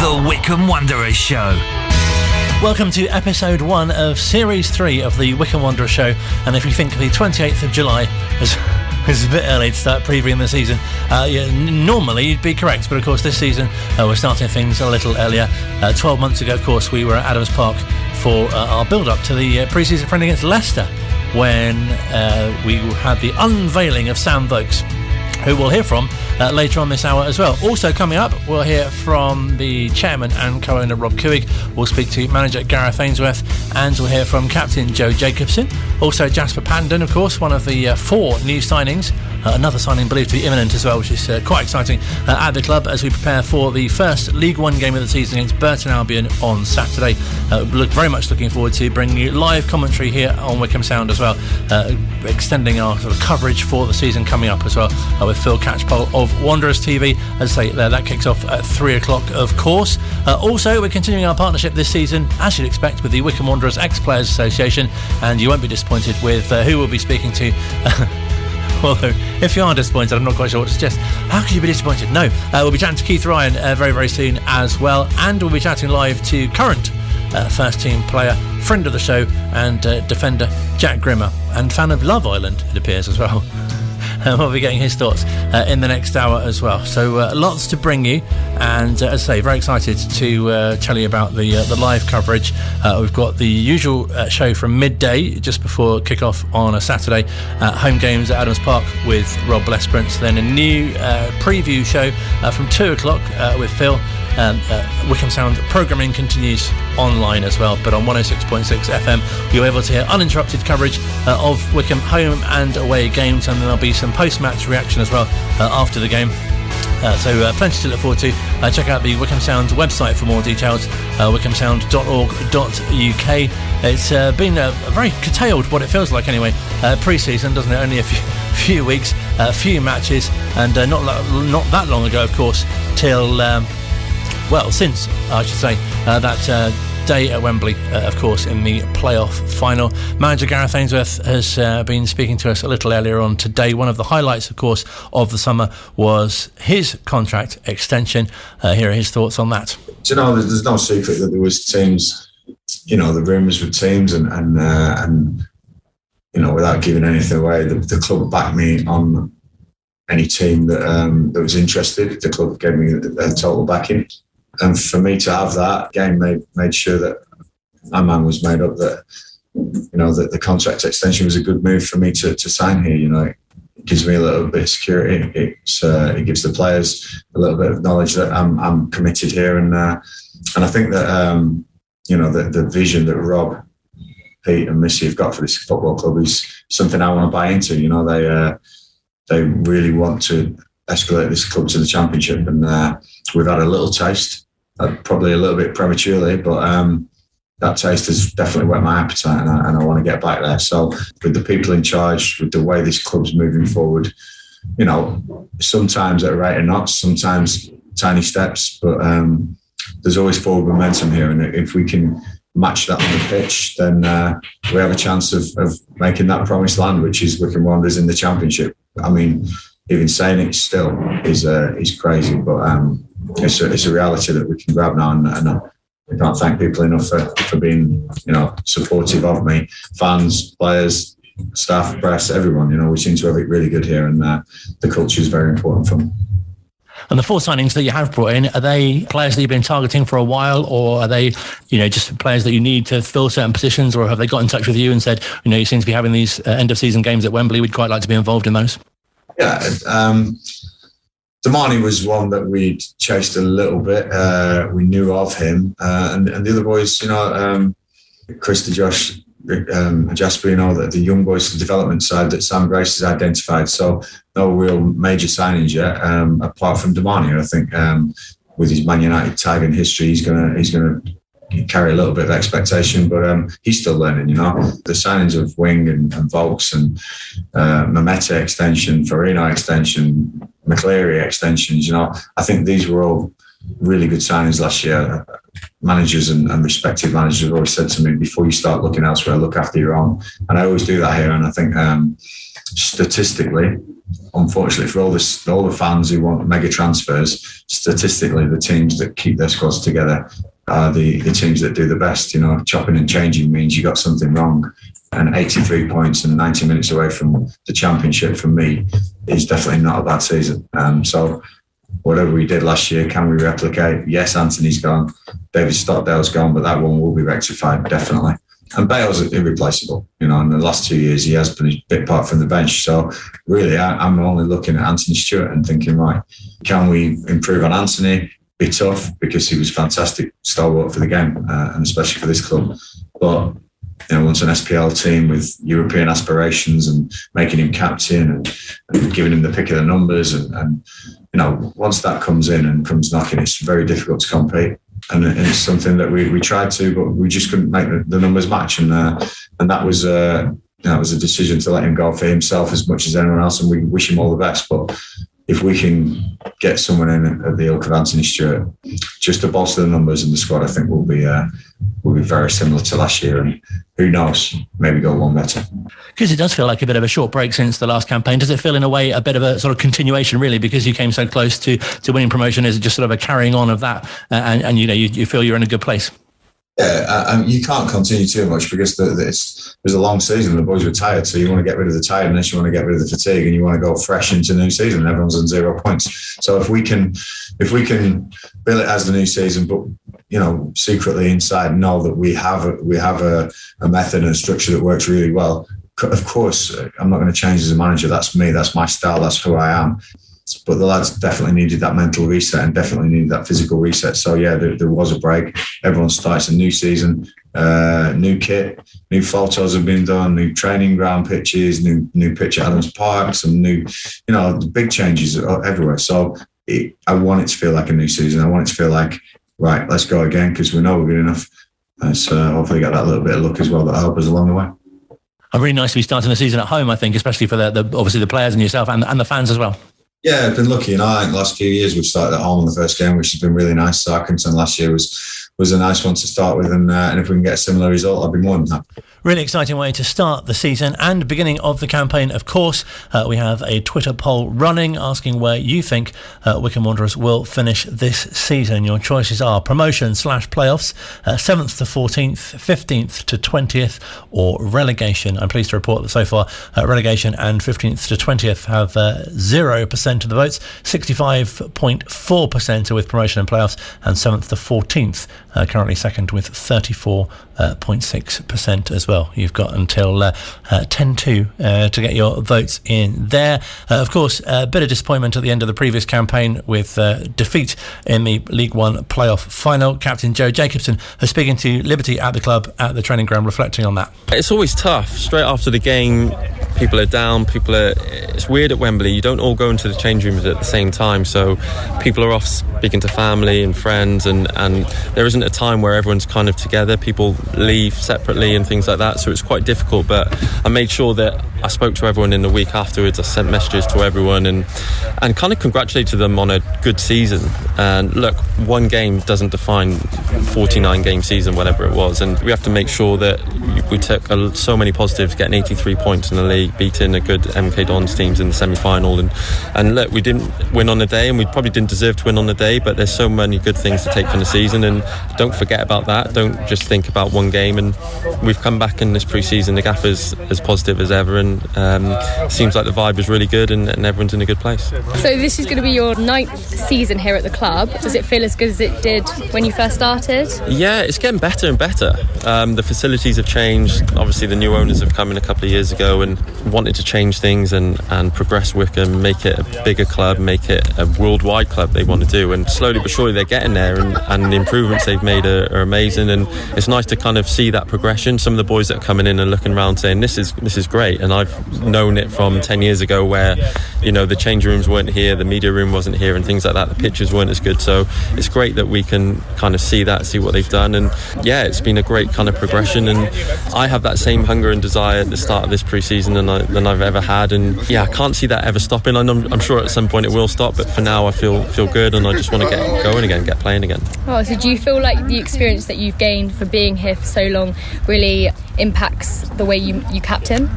The Wycombe Wanderers Show. Welcome to episode 1 of series 3 of the Wycombe Wanderers Show. And if you think the 28th of July is a bit early to start previewing the season, normally you'd be correct, but of course this season we're starting things a little earlier. 12 months ago, of course, we were at Adams Park for our build-up to the pre-season friendly against Leicester, when we had the unveiling of Sam Vokes, who we'll hear from later on this hour as well. Also coming up, we'll hear from the chairman and co-owner Rob Couhig. We'll speak to manager Gareth Ainsworth, and we'll hear from captain Joe Jacobson. Also Jasper Pattenden, of course, one of the 4 new signings. Another signing believed to be imminent as well, which is quite exciting at the club as we prepare for the first League One game of the season against Burton Albion on Saturday. Very much looking forward to bringing you live commentary here on Wycombe Sound as well, extending our sort of coverage for the season coming up as well, with Phil Catchpole of Wanderers TV. As I say, that kicks off at 3 o'clock, of course. Also, we're continuing our partnership this season, as you'd expect, with the Wycombe Wanderers Ex-Players Association, and you won't be disappointed with who we'll be speaking to. Although, if you are disappointed, I'm not quite sure what to suggest. How could you be disappointed? No. We'll be chatting to Keith Ryan very, very soon as well, and we'll be chatting live to current first-team player, friend of the show, and defender Jack Grimmer, and fan of Love Island, it appears, as well. We'll be getting his thoughts in the next hour as well. So lots to bring you, and as I say, very excited to tell you about the live coverage. We've got the usual show from midday, just before kick-off on a Saturday, home games at Adams Park with Rob Blesprance. Then a new preview show from 2 o'clock with Phil. Wycombe Sound programming continues online as well, but on 106.6 FM you're able to hear uninterrupted coverage of Wycombe home and away games, and then there'll be some post-match reaction as well after the game. So plenty to look forward to. Check out the Wycombe Sound website for more details, wycombesound.org.uk. It's been a very curtailed, what it feels like anyway, pre-season, doesn't it? Only a few weeks, a few matches, and not that long ago, of course, till since I should say that day at Wembley, of course, in the playoff final. Manager Gareth Ainsworth has been speaking to us a little earlier on today. One of the highlights, of course, of the summer was his contract extension. Here are his thoughts on that. Do you know, there's no secret that there was teams, the rumours with teams, and without giving anything away, the club backed me on any team that was interested. The club gave me a total backing. And for me to have that, again, made sure that my mind was made up that, that the contract extension was a good move for me to sign here. It gives me a little bit of security. It gives the players a little bit of knowledge that I'm committed here. And I think that, the vision that Rob, Pete and Missy have got for this football club is something I want to buy into. They really want to escalate this club to the Championship, and we've had a little taste. Probably a little bit prematurely, but that taste has definitely whet my appetite, and I want to get back there. So with the people in charge, with the way this club's moving forward, sometimes at a rate of knots, sometimes tiny steps, but there's always forward momentum here. And if we can match that on the pitch, then we have a chance of making that promised land, which is Wycombe Wanderers in the Championship. I mean, even saying it still is crazy, but it's a reality that we can grab now, and I can't thank people enough for being supportive of me. Fans, players, staff, press, everyone. We seem to have it really good here, and the culture is very important for me. And the 4 signings that you have brought in, are they players that you've been targeting for a while, or are they, just players that you need to fill certain positions, or have they got in touch with you and said, you seem to be having these end of season games at Wembley, we'd quite like to be involved in those? Yeah, Damani was one that we'd chased a little bit. We knew of him, and the other boys, Chris, Josh, Jasper, the young boys, the development side that Sam Grace has identified. So no real major signings yet, apart from Damani. I think with his Man United tag and history, he's gonna carry a little bit of expectation, but he's still learning. The signings of Wing and Vokes and Mameta extension, Farino extension, McCleary extensions. I think these were all really good signings last year. Managers and respective managers have always said to me, before you start looking elsewhere, look after your own. And I always do that here. And I think statistically, unfortunately for all the fans who want mega transfers, statistically the teams that keep their squads together are the teams that do the best. You know, chopping and changing means you got something wrong. And 83 points and 90 minutes away from the championship for me is definitely not a bad season. So whatever we did last year, can we replicate? Yes, Anthony's gone, David Stockdale's gone, but that one will be rectified, definitely. And Bale's irreplaceable. You know, in the last 2 years, he has been a bit apart from the bench. So really, I'm only looking at Anthony Stewart and thinking, right, can we improve on Anthony? Be tough, because he was fantastic stalwart for the game, and especially for this club. But you know, once an SPL team with European aspirations and making him captain and giving him the pick of the numbers, and you know, once that comes in and comes knocking, it's very difficult to compete. And it's something that we tried to, but we just couldn't make the numbers match. And that was a decision to let him go for himself as much as anyone else. And we wish him all the best. But if we can get someone in at the ilk of Anthony Stewart, just to bolster the numbers in the squad, I think will be very similar to last year. And who knows, maybe go one better. Because it does feel like a bit of a short break since the last campaign. Does it feel in a way a bit of a sort of continuation, really, because you came so close to winning promotion? Is it just sort of a carrying on of that, and you know, you feel you're in a good place? Yeah, you can't continue too much because there's a long season. The boys were tired, so you want to get rid of the tiredness, you want to get rid of the fatigue, and you want to go fresh into the new season. Everyone's on 0 points. So if we can bill it as the new season, but you know, secretly inside know that we have a method and a structure that works really well. Of course, I'm not going to change as a manager. That's me. That's my style. That's who I am. But the lads definitely needed that mental reset and definitely needed that physical reset. So yeah, there was a break. Everyone starts a new season, new kit, new photos have been done, new training ground pitches, new pitch at Adams Park, some new, you know, big changes everywhere. So I want it to feel like a new season. I want it to feel like, right, let's go again, because we know we're good enough. So hopefully get that little bit of luck as well that'll help us along the way. Really nice to be starting the season at home, I think, especially for the obviously the players and yourself and the fans as well. Yeah, I've been lucky. You know, I think the last few years we've started at home in the first game, which has been really nice. So Accrington last year was a nice one to start with, and if we can get a similar result, I'll be more than happy. Really exciting way to start the season and beginning of the campaign, of course. We have a Twitter poll running asking where you think Wycombe Wanderers will finish this season. Your choices are promotion/playoffs, 7th to 14th, 15th to 20th, or relegation. I'm pleased to report that so far relegation and 15th to 20th have 0% of the votes. 65.4% are with promotion and playoffs, and 7th to 14th currently second with 34.6% as well. You've got until 10-2 to get your votes in there. Of course, a bit of disappointment at the end of the previous campaign with defeat in the League One playoff final. Captain Joe Jacobson was speaking to Liberty at the club at the training ground, reflecting on that. It's always tough. Straight after the game, people are down. It's weird at Wembley. You don't all go into the change rooms at the same time, so people are off speaking to family and friends, and there isn't a time where everyone's kind of together. People leave separately and things like that, so it's quite difficult. But I made sure that I spoke to everyone in the week afterwards. I sent messages to everyone and kind of congratulated them on a good season. And look, one game doesn't define 49 game season, whatever it was, and we have to make sure that we took so many positives, getting 83 points in the league, beating a good MK Dons teams in the semi-final, and look, we didn't win on the day, and we probably didn't deserve to win on the day, but there's so many good things to take from the season, and don't forget about that. Don't just think about one game. And we've come back in this pre-season, the gaffer's as positive as ever, and seems like the vibe is really good, and everyone's in a good place. So this is going to be your 9th season here at the club. Does it feel as good as it did when you first started? Yeah, it's getting better and better. The facilities have changed. Obviously the new owners have come in a couple of years ago and wanted to change things and progress Wycombe, make it a bigger club, make it a worldwide club they want to do, and slowly but surely they're getting there, and the improvements they've made are amazing, and it's nice to kind of see that progression. Some of the boys that are coming in and looking around saying this is great, and I've known it from 10 years ago where, you know, the change rooms weren't here, the media room wasn't here and things things like that. The pitches weren't as good, so it's great that we can kind of see what they've done. And yeah, it's been a great kind of progression, and I have that same hunger and desire at the start of this pre-season than I've ever had, and yeah, I can't see that ever stopping. And I'm sure at some point it will stop, but for now I feel good, and I just want to get going again, get playing again. Oh, so do you feel like the experience that you've gained for being here for so long really impacts the way you captain?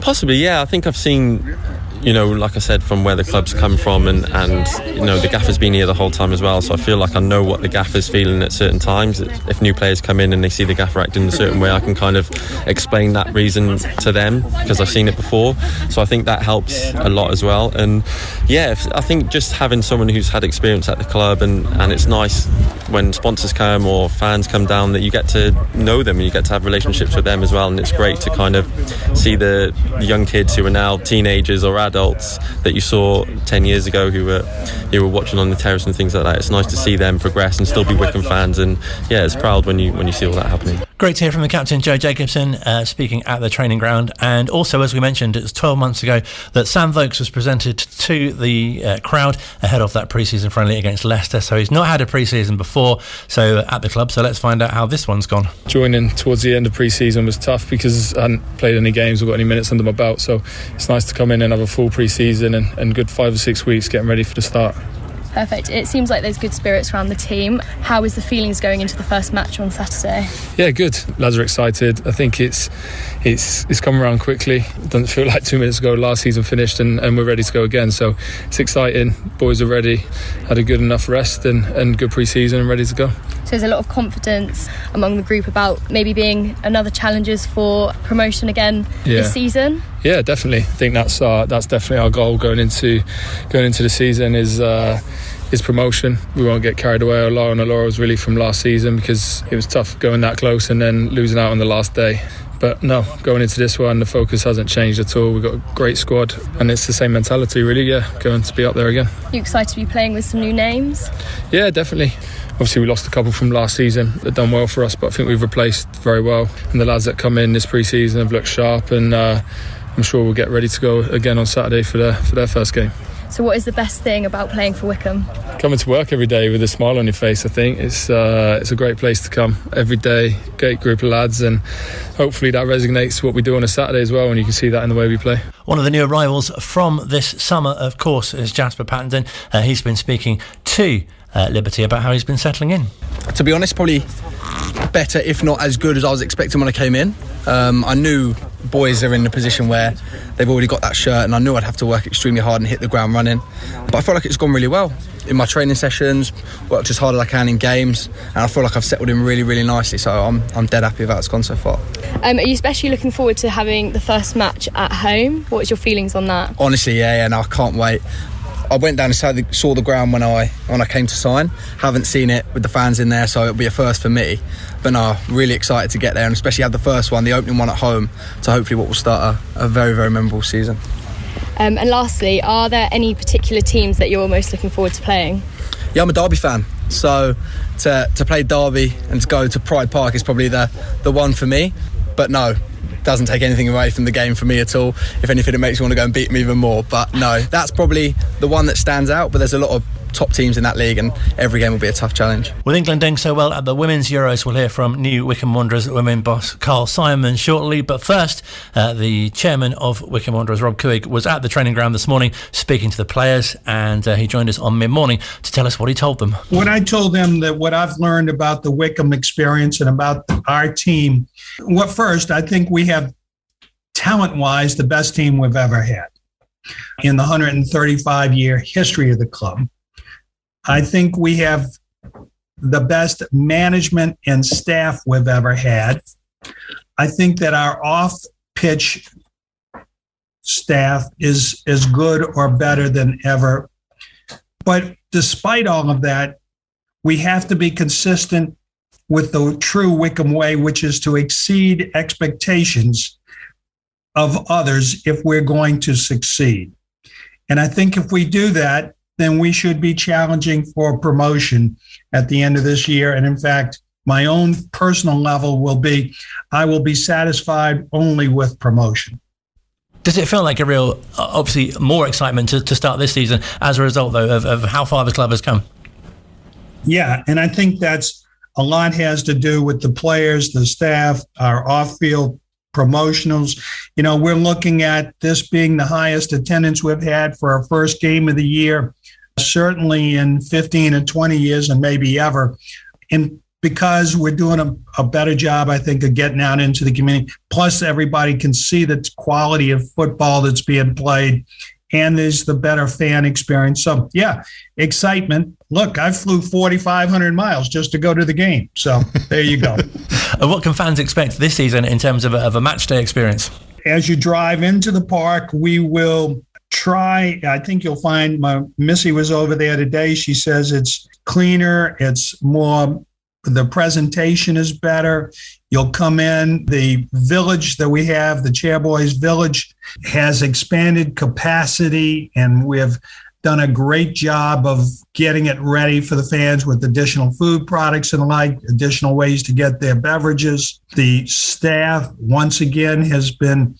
Possibly, yeah. I think I've seen, like I said, from where the club's come from, and the gaffer's been here the whole time as well, so I feel like I know what the gaffer's feeling at certain times. If new players come in and they see the gaffer acting in a certain way, I can kind of explain that reason to them because I've seen it before, so I think that helps a lot as well. And yeah, I think just having someone who's had experience at the club, and it's nice when sponsors come or fans come down that you get to know them and you get to have relationships with them as well, and it's great to kind of see the young kids who are now teenagers or adults that you saw 10 years ago who were watching on the terrace and things like that. It's nice to see them progress and still be Wycombe fans, and yeah, it's proud when you see all that happening. Great to hear from the captain, Joe Jacobson, speaking at the training ground. And also, as we mentioned, it was 12 months ago that Sam Vokes was presented to the crowd ahead of that pre-season friendly against Leicester, so he's not had a pre-season before at the club, so let's find out how this one's gone. Joining towards the end of pre-season was tough because I hadn't played any games or got any minutes under my belt, so it's nice to come in and have a full pre-season and good 5 or 6 weeks getting ready for the start. Perfect. It seems like there's good spirits around the team. How is the feelings going into the first match on Saturday? Yeah, good. Lads are excited. I think it's come around quickly. It doesn't feel like 2 minutes ago last season finished and we're ready to go again. So it's exciting. Boys are ready. Had a good enough rest and good pre-season and ready to go. So there's a lot of confidence among the group about maybe being another challengers for promotion again this season? Yeah, definitely. I think that's definitely our goal going into the season is promotion. We won't get carried away or lie on the laurels really from last season because it was tough going that close and then losing out on the last day. But no, going into this one, the focus hasn't changed at all. We've got a great squad and it's the same mentality really, going to be up there again. You excited to be playing with some new names? Yeah, definitely. Obviously we lost a couple from last season that done well for us, but I think we've replaced very well, and the lads that come in this pre-season have looked sharp, and I'm sure we'll get ready to go again on Saturday for their first game. So what is the best thing about playing for Wycombe? Coming to work every day with a smile on your face. I think it's a great place to come every day, great group of lads, and hopefully that resonates what we do on a Saturday as well, and you can see that in the way we play. One of the new arrivals from this summer, of course, is Jasper Pattenden. He's been speaking to Liberty about how he's been settling in. To be honest, probably better, if not as good as I was expecting when I came in. I knew boys are in a position where they've already got that shirt, and I knew I'd have to work extremely hard and hit the ground running. But I feel like it's gone really well. In my training sessions, worked as hard as I can in games, and I feel like I've settled in really, really nicely. So I'm dead happy with how it's gone so far. Are you especially looking forward to having the first match at home? What's your feelings on that? Honestly, yeah, no, I can't wait. I went down and saw the ground when I came to sign. Haven't seen it with the fans in there, so it'll be a first for me. But no, really excited to get there, and especially have the first one, the opening one at home, to hopefully what will start a very, very memorable season. And lastly, are there any particular teams that you're most looking forward to playing? Yeah, I'm a Derby fan, so to play Derby and to go to Pride Park is probably the one for me. But no, doesn't take anything away from the game for me at all. If anything, it makes me want to go and beat them even more. But no, that's probably the one that stands out. But there's a lot of top teams in that league, and every game will be a tough challenge. With England doing so well at the Women's Euros, we'll hear from new Wycombe Wanderers Women boss Carl Simon shortly. But first, the chairman of Wycombe Wanderers, Rob Couhig, was at the training ground this morning speaking to the players, and he joined us on mid-morning to tell us what he told them. When I told them that what I've learned about the Wycombe experience and about our team, first, I think we have talent-wise the best team we've ever had in the 135-year history of the club. I think we have the best management and staff we've ever had. I think that our off-pitch staff is as good or better than ever. But despite all of that, we have to be consistent with the true Wycombe way, which is to exceed expectations of others if we're going to succeed. And I think if we do that, then we should be challenging for promotion at the end of this year. And in fact, my own personal level will be, I will be satisfied only with promotion. Does it feel like a real, obviously, more excitement to start this season as a result, though, of how far the club has come? Yeah, and I think that's a lot has to do with the players, the staff, our off-field promotionals. We're looking at this being the highest attendance we've had for our first game of the year, certainly in 15 or 20 years and maybe ever. And because we're doing a better job, I think, of getting out into the community. Plus, everybody can see the quality of football that's being played, and there's the better fan experience. So, yeah, excitement. Look, I flew 4,500 miles just to go to the game. So there you go. What can fans expect this season in terms of a match day experience? As you drive into the park, we will try. I think you'll find Missy was over there today. She says it's cleaner. It's more, the presentation is better. You'll come in. The village that we have, the Chairboys Village, has expanded capacity, and we've done a great job of getting it ready for the fans with additional food products and the like, additional ways to get their beverages. The staff, once again, has been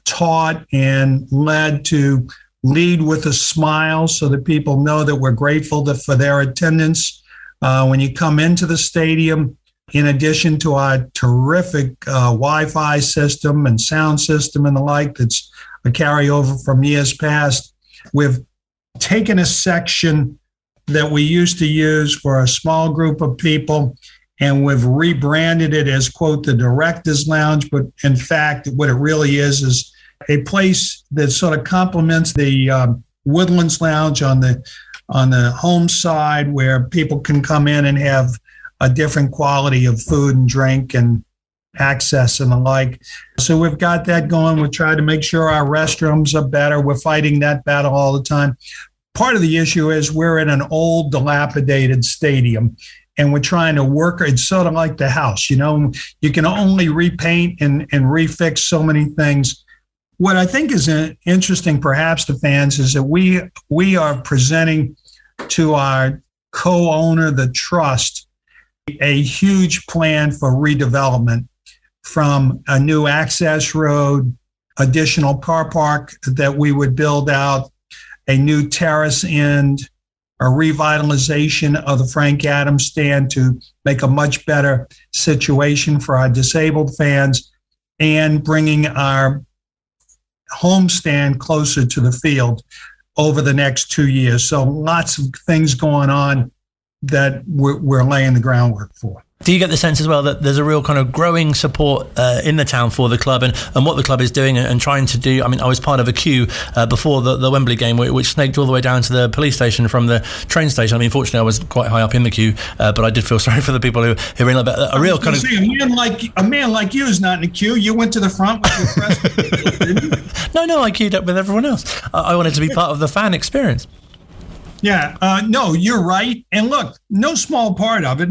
taught and led to lead with a smile so that people know that we're grateful for their attendance. When you come into the stadium, in addition to our terrific Wi-Fi system and sound system and the like that's a carryover from years past, we've taken a section that we used to use for a small group of people, and we've rebranded it as, quote, the Director's Lounge. But in fact, what it really is a place that sort of complements the Woodlands Lounge on the home side, where people can come in and have a different quality of food and drink and access and the like. So we've got that going. We're trying to make sure our restrooms are better. We're fighting that battle all the time. Part of the issue is we're in an old, dilapidated stadium, and we're trying to work. It's sort of like the house, you can only repaint and refix so many things. What I think is interesting, perhaps, to fans is that we are presenting to our co-owner, the trust, a huge plan for redevelopment, from a new access road, additional car park that we would build out, a new terrace end, a revitalization of the Frank Adams stand to make a much better situation for our disabled fans, and bringing our home stand closer to the field over the next 2 years. So lots of things going on that we're laying the groundwork for. Do you get the sense as well that there's a real kind of growing support in the town for the club and what the club is doing and trying to do? I mean, I was part of a queue before the Wembley game, which snaked all the way down to the police station from the train station. I mean, fortunately, I was quite high up in the queue, but I did feel sorry for the people who were in a real kind of... A man like you is not in a queue. You went to the front with your press, didn't you? No, I queued up with everyone else. I wanted to be part of the fan experience. Yeah, no, you're right. And look, no small part of it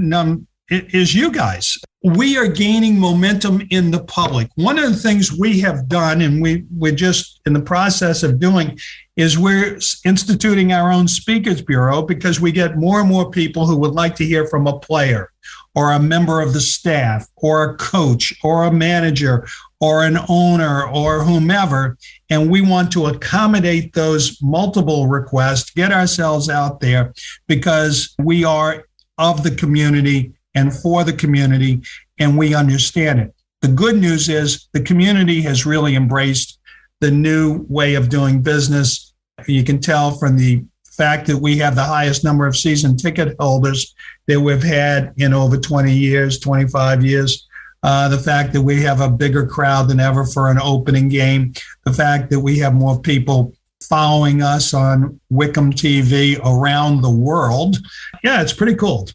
is you guys. We are gaining momentum in the public. One of the things we have done, and we're just in the process of doing, is we're instituting our own speakers bureau, because we get more and more people who would like to hear from a player or a member of the staff or a coach or a manager or an owner or whomever. And we want to accommodate those multiple requests, get ourselves out there, because we are of the community and for the community, and we understand it. The good news is the community has really embraced the new way of doing business. You can tell from the fact that we have the highest number of season ticket holders that we've had in over 20 years, 25 years. The fact that we have a bigger crowd than ever for an opening game. The fact that we have more people following us on Wycombe TV around the world. Yeah, it's pretty cool.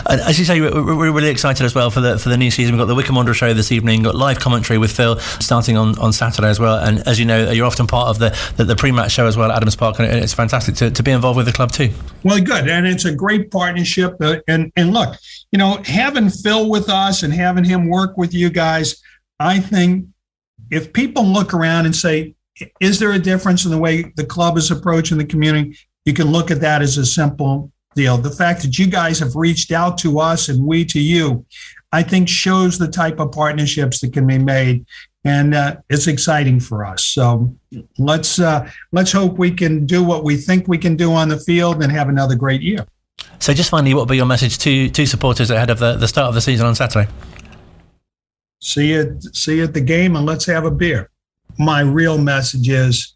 As you say, we're really excited as well for the new season. We've got the Wycombe Wanderers Show this evening, got live commentary with Phil starting on Saturday as well. And as you know, you're often part of the pre-match show as well at Adams Park, and it's fantastic to be involved with the club too. Well, good. And it's a great partnership. And look, having Phil with us and having him work with you guys, I think if people look around and say, is there a difference in the way the club is approaching the community? You can look at that as a simple deal. The fact that you guys have reached out to us and we to you, I think shows the type of partnerships that can be made. And it's exciting for us. So let's hope we can do what we think we can do on the field and have another great year. So just finally, what would be your message to supporters ahead of the start of the season on Saturday? See you at the game, and let's have a beer. My real message is,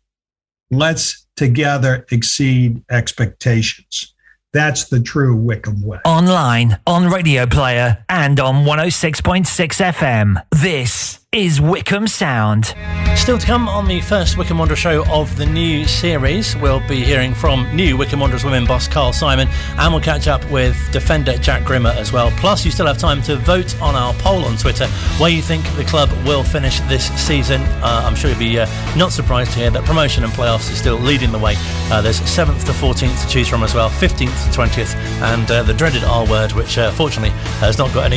let's together exceed expectations. That's the true Wycombe way. Online, on Radio Player, and on 106.6 FM. This is Wycombe Sound. Still to come on the first Wycombe Wanderers show of the new series, we'll be hearing from new Wycombe Wanderers Women boss Carl Simon, and we'll catch up with defender Jack Grimmer as well. Plus, you still have time to vote on our poll on Twitter where you think the club will finish this season. I'm sure you'll be not surprised to hear that promotion and playoffs is still leading the way. There's 7th to 14th to choose from as well, 15th to 20th, and the dreaded R word, which fortunately has not got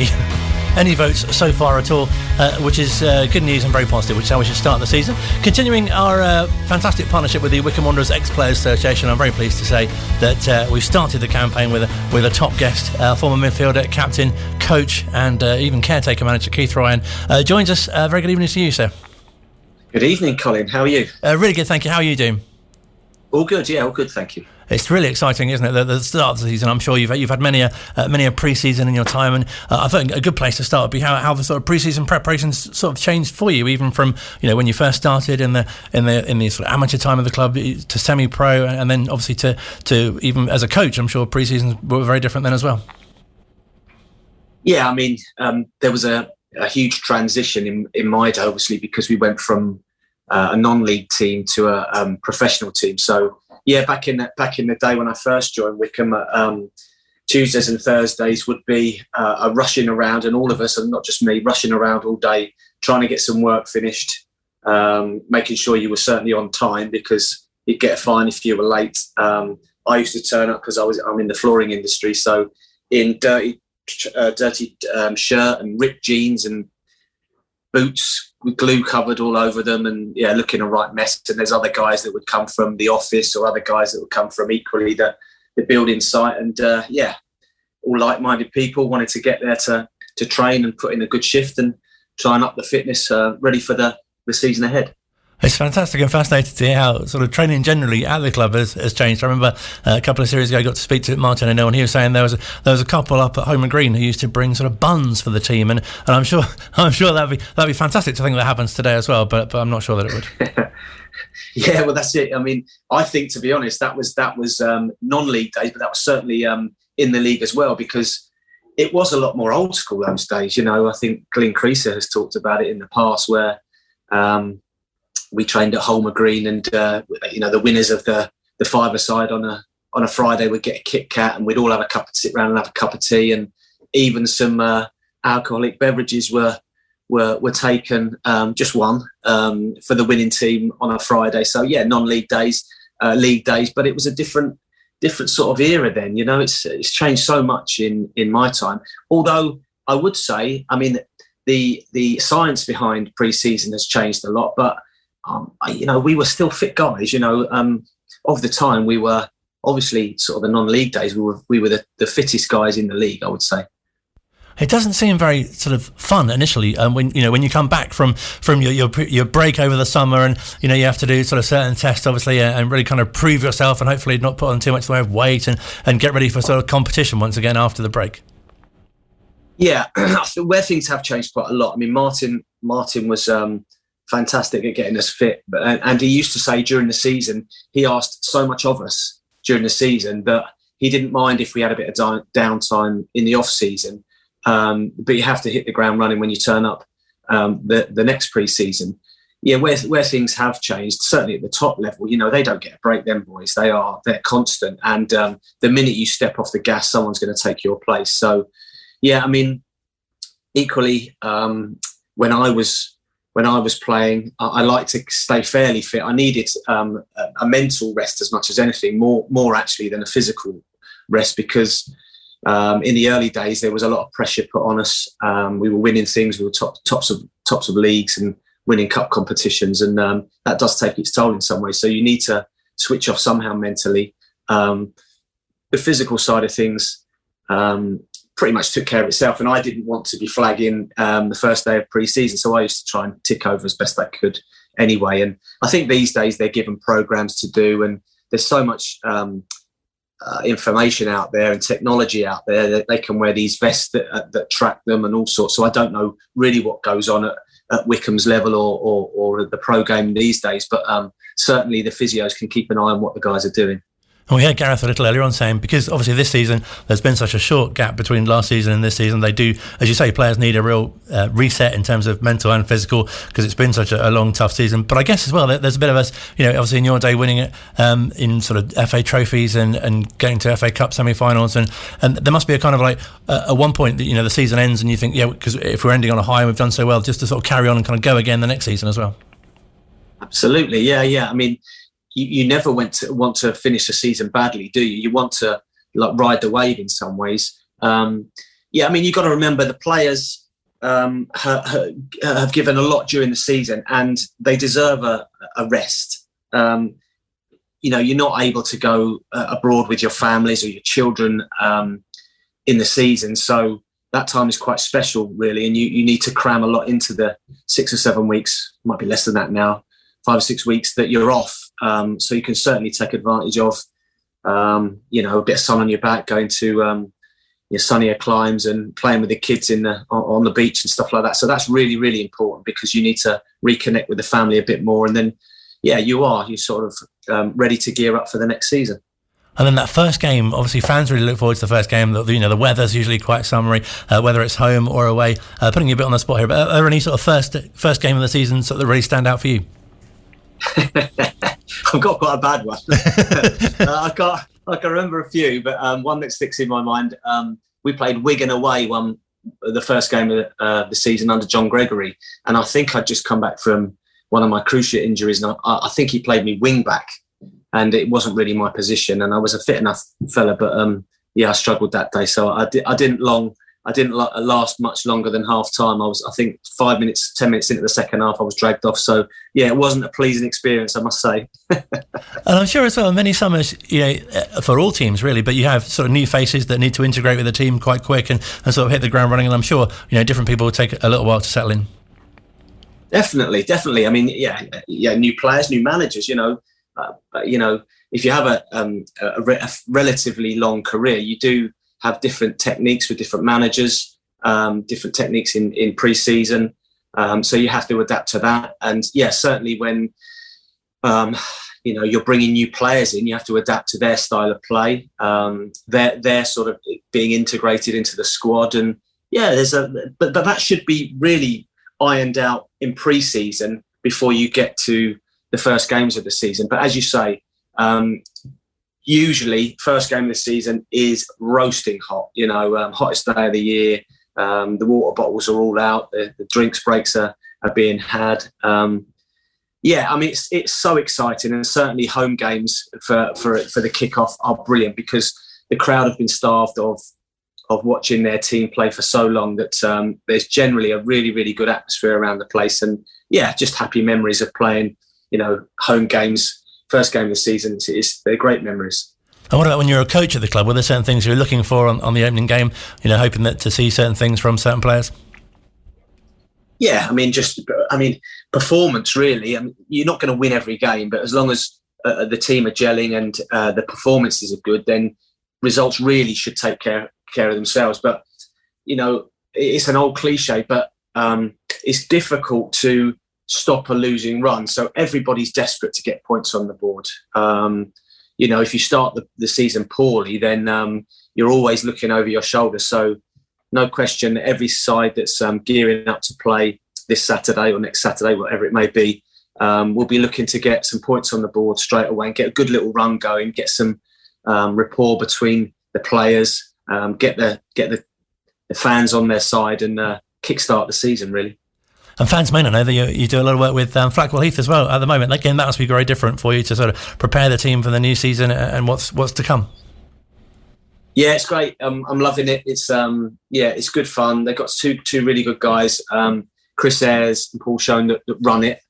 any votes so far at all, which is good news and very positive, which is how we should start the season. Continuing our fantastic partnership with the Wycombe Wanderers Ex-Players Association, I'm very pleased to say that we've started the campaign with a top guest, former midfielder, captain, coach, and even caretaker manager Keith Ryan joins us. Very good evening to you, sir. Good evening, Colin. How are you? Really good, thank you. How are you doing? All good, yeah, all good, thank you. It's really exciting, isn't it? The start of the season. I'm sure you've had many a pre-season in your time, and I think a good place to start would be how the sort of pre-season preparations sort of changed for you, even from when you first started in the sort of amateur time of the club to semi-pro, and then obviously to even as a coach. I'm sure pre-seasons were very different then as well. Yeah, I mean, there was a huge transition in my day, obviously, because we went from a non-league team to a professional team. So. Yeah, back in the day when I first joined Wycombe, Tuesdays and Thursdays would be a rushing around, and all of us, and not just me, rushing around all day, trying to get some work finished, making sure you were certainly on time because you'd get a fine if you were late. I used to turn up because I'm in the flooring industry, so in dirty shirt and ripped jeans and boots with glue covered all over them, and looking a right mess. And there's other guys that would come from the office, or other guys that would come from equally the building site, and all like-minded people wanted to get there to train and put in a good shift and try and up the fitness, ready for the season ahead. It's fantastic and fascinating to hear how sort of training generally at the club has changed. I remember a couple of series ago I got to speak to Martin and he was saying there was a couple up at Home and Green who used to bring sort of buns for the team, and I'm sure that'd be fantastic to think that happens today as well, but I'm not sure that it would. Yeah, well, that's it. I mean, I think, to be honest, that was non-league days, but that was certainly in the league as well, because it was a lot more old school those days. I think Glenn Creaser has talked about it in the past, where we trained at Holmer Green, and the winners of the five-a-side on a Friday would get a Kit Kat, and we'd all sit around and have a cup of tea, and even some alcoholic beverages were taken, just one for the winning team on a Friday. So non-league days, league days, but it was a different sort of era then. It's changed so much in my time. Although I would say, I mean, the science behind pre-season has changed a lot, but we were still fit guys. Of the time, we were obviously sort of the non-league days. We were the fittest guys in the league, I would say. It doesn't seem very sort of fun initially when you come back from your break over the summer, and you have to do sort of certain tests, obviously, and really kind of prove yourself, and hopefully not put on too much in the way of weight, and get ready for sort of competition once again after the break. Yeah, where things have changed quite a lot. I mean, Martin was fantastic at getting us fit, and he used to say during the season, he asked so much of us during the season that he didn't mind if we had a bit of downtime in the off season, but you have to hit the ground running when you turn up the next pre-season. Where things have changed, certainly at the top level, they don't get a break, them boys. They're constant, and the minute you step off the gas, someone's going to take your place. So I mean, equally, when I was playing, I like to stay fairly fit. I needed a mental rest as much as anything, more actually than a physical rest, because in the early days there was a lot of pressure put on us. We were winning things. We were tops of leagues and winning cup competitions, and that does take its toll in some ways. So you need to switch off somehow mentally. The physical side of things, pretty much took care of itself. And I didn't want to be flagging the first day of pre-season, so I used to try and tick over as best I could anyway. And I think these days they're given programs to do, and there's so much information out there and technology out there that they can wear these vests that track them and all sorts. So I don't know really what goes on at Wycombe's level or the pro game these days, but certainly the physios can keep an eye on what the guys are doing. And we heard Gareth a little earlier on saying, because obviously this season there's been such a short gap between last season and this season, they do, as you say, players need a real reset in terms of mental and physical, because it's been such a long, tough season. But I guess as well, there's a bit of us, obviously in your day winning it in sort of FA trophies and getting to FA Cup semi-finals, and there must be a kind of like at one point that, the season ends and you think, because if we're ending on a high and we've done so well, just to sort of carry on and kind of go again the next season as well. Absolutely, yeah. I mean, you never want to finish a season badly, do you? You want to ride the wave in some ways. I mean, you've got to remember the players have given a lot during the season, and they deserve a rest. You're not able to go abroad with your families or your children in the season, so that time is quite special, really, and you need to cram a lot into the 6 or 7 weeks, might be less than that now, 5 or 6 weeks that you're off. So you can certainly take advantage of, a bit of sun on your back, going to your sunnier climes and playing with the kids on the beach and stuff like that. So that's really, really important, because you need to reconnect with the family a bit more. And then, you're sort of ready to gear up for the next season. And then that first game, obviously fans really look forward to the first game. The weather's usually quite summery, whether it's home or away. Putting you a bit on the spot here, but are there any sort of first game of the season that really stand out for you? I've got quite a bad one. I can remember a few, but one that sticks in my mind. We played Wigan away the first game of the season under John Gregory, and I think I'd just come back from one of my cruciate injuries, and I think he played me wing back, and it wasn't really my position, and I was a fit enough fella, but I struggled that day, so I didn't last much longer than half time. I think 10 minutes into the second half, I was dragged off. So it wasn't a pleasing experience, I must say. And I'm sure as well, many summers, for all teams really, but you have sort of new faces that need to integrate with the team quite quick and sort of hit the ground running. And I'm sure, different people will take a little while to settle in. Definitely. I mean, new players, new managers, if you have a relatively long career, you do have different techniques with different managers, different techniques in pre-season. So you have to adapt to that. And certainly when, you're bringing new players in, you have to adapt to their style of play. They're sort of being integrated into the squad. And but that should be really ironed out in pre-season before you get to the first games of the season. But as you say, usually first game of the season is roasting hot, hottest day of the year. The water bottles are all out. The drinks breaks are being had. I mean, it's so exciting, and certainly home games for the kickoff are brilliant, because the crowd have been starved of watching their team play for so long that there's generally a really, really good atmosphere around the place. And just happy memories of playing, home games. First game of the season, they're great memories. And what about when you're a coach at the club? Were there certain things you're looking for on the opening game, hoping to see certain things from certain players? I mean, performance, really. I mean, you're not going to win every game, but as long as the team are gelling and the performances are good, then results really should take care of themselves. But, it's an old cliche, but it's difficult to stop a losing run. So everybody's desperate to get points on the board. If you start the season poorly, then you're always looking over your shoulder. So no question, every side that's gearing up to play this Saturday or next Saturday, whatever it may be, will be looking to get some points on the board straight away and get a good little run going, get some rapport between the players, get the fans on their side, and kickstart the season, really. And fans may not know that you do a lot of work with Flackwell Heath as well at the moment. Again, that must be very different for you to sort of prepare the team for the new season and what's to come. Yeah, it's great. I'm loving it. It's good fun. They've got two really good guys, Chris Ayres and Paul Schoen, that run it.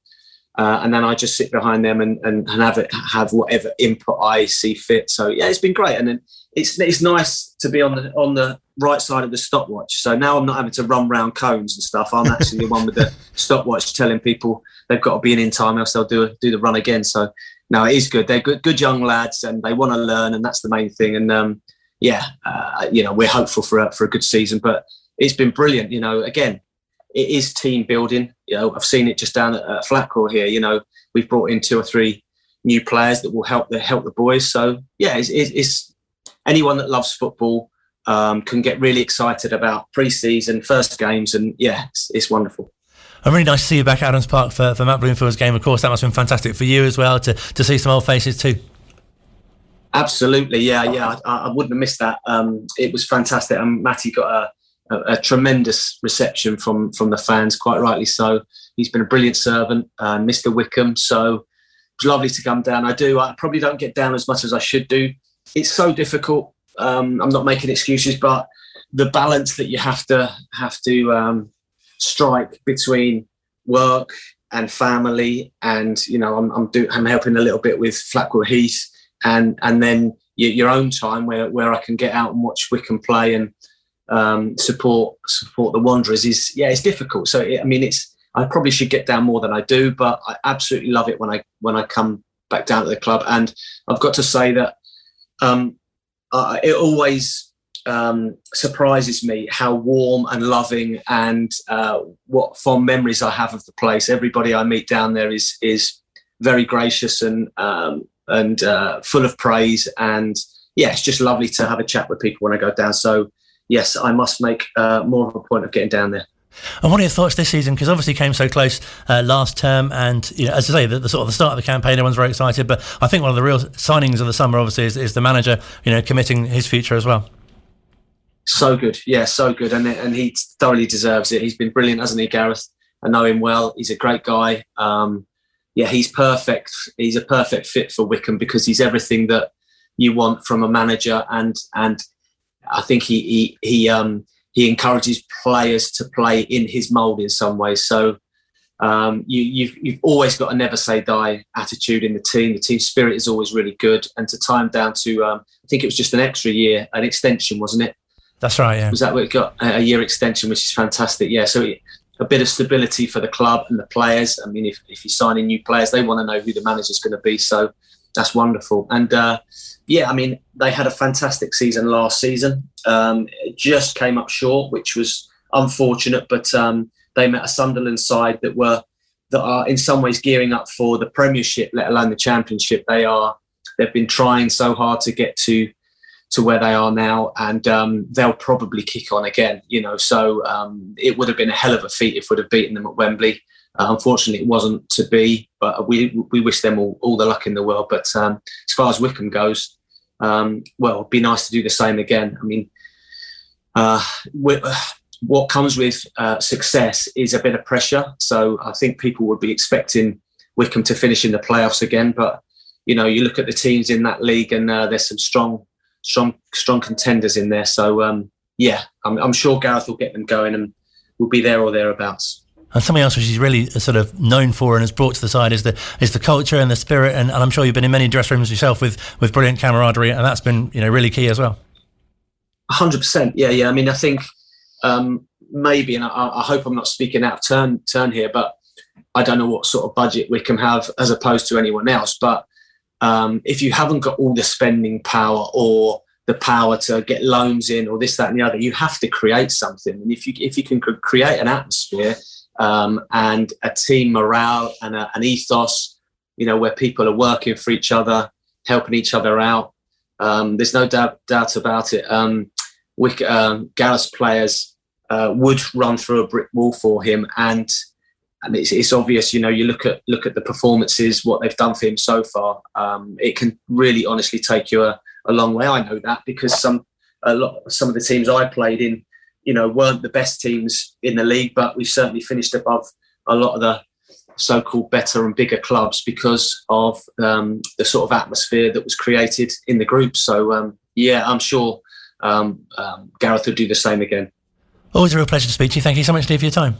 And then I just sit behind them and have whatever input I see fit. So, it's been great. And then it's nice to be on the right side of the stopwatch. So now I'm not having to run round cones and stuff. I'm actually the one with the stopwatch telling people they've got to be in time, else they'll do the run again. So no, it is good. They're good young lads, and they want to learn, and that's the main thing. And we're hopeful for a good season. But it's been brilliant. Again, it is team building. I've seen it just down at Flatcroft here. We've brought in 2 or 3 new players that will help the boys. So yeah, it's anyone that loves football can get really excited about pre-season, first games, and yeah, it's wonderful. And really nice to see you back at Adams Park for Matt Bloomfield's game. Of course, that must have been fantastic for you as well to see some old faces too. Absolutely, yeah. I wouldn't have missed that. It was fantastic, and Matty got a tremendous reception from the fans, quite rightly so. He's been a brilliant servant, Mr. Wycombe. So it was lovely to come down. I probably don't get down as much as I should do. It's so difficult. I'm not making excuses, but the balance that you have to strike between work and family, and I'm helping a little bit with Flatcroft Heath, and then your own time where I can get out and watch Wycombe play and support the Wanderers it's difficult. So I probably should get down more than I do, but I absolutely love it when I come back down to the club. And I've got to say that it always surprises me how warm and loving and what fond memories I have of the place. Everybody I meet down there is very gracious and full of praise. And yeah, it's just lovely to have a chat with people when I go down. So yes, I must make more of a point of getting down there. And what are your thoughts this season? Because obviously came so close last term, and as I say, the sort of the start of the campaign, everyone's very excited. But I think one of the real signings of the summer, obviously, is the manager, committing his future as well. So good, yeah, so good, and he thoroughly deserves it. He's been brilliant, hasn't he, Gareth? I know him well. He's a great guy. He's perfect. He's a perfect fit for Wycombe because he's everything that you want from a manager, and I think he encourages players to play in his mould in some ways. So you've always got a never say die attitude in the team. The team spirit is always really good, and to tie him down to I think it was just an extra year, an extension, wasn't it? That's right, yeah. Was that what it got? A year extension, which is fantastic. Yeah, so a bit of stability for the club and the players. I mean, if you're signing new players, they want to know who the manager's going to be. So that's wonderful. And they had a fantastic season last season. It just came up short, which was unfortunate. But they met a Sunderland side that are in some ways gearing up for the Premiership, let alone the Championship. They've been trying so hard to get to where they are now, and they'll probably kick on again. So it would have been a hell of a feat if we'd have beaten them at Wembley. Unfortunately, it wasn't to be, but we wish them all the luck in the world. But as far as Wycombe goes, it'd be nice to do the same again. I mean, what comes with success is a bit of pressure. So I think people would be expecting Wycombe to finish in the playoffs again. But, you look at the teams in that league, and there's some strong contenders in there. So, I'm sure Gareth will get them going, and we'll be there or thereabouts. And something else which he's really sort of known for and has brought to the side is the culture and the spirit. And I'm sure you've been in many dressing rooms yourself with brilliant camaraderie, and that's been really key as well. 100%. Yeah. I mean, I think maybe, and I hope I'm not speaking out of turn here, but I don't know what sort of budget Wycombe have as opposed to anyone else. But if you haven't got all the spending power or the power to get loans in or this, that, and the other, you have to create something. And if you can create an atmosphere and a team morale and an ethos, where people are working for each other, helping each other out, there's no doubt about it. Gareth's players would run through a brick wall for him, and it's obvious. You look at the performances, what they've done for him so far. It can really, honestly, take you a long way. I know that because some of the teams I played in, weren't the best teams in the league, but we've certainly finished above a lot of the so-called better and bigger clubs because of the sort of atmosphere that was created in the group. So I'm sure Gareth would do the same again. Always a real pleasure to speak to you. Thank you so much, Steve, for your time.